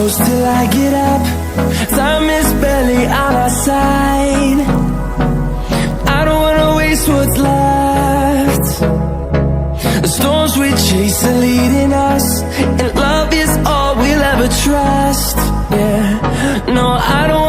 close till I get up. Time is barely on our side. I don't wanna waste what's left. The storms we chase are leading us, and love is all we'll ever trust. Yeah, no, I don't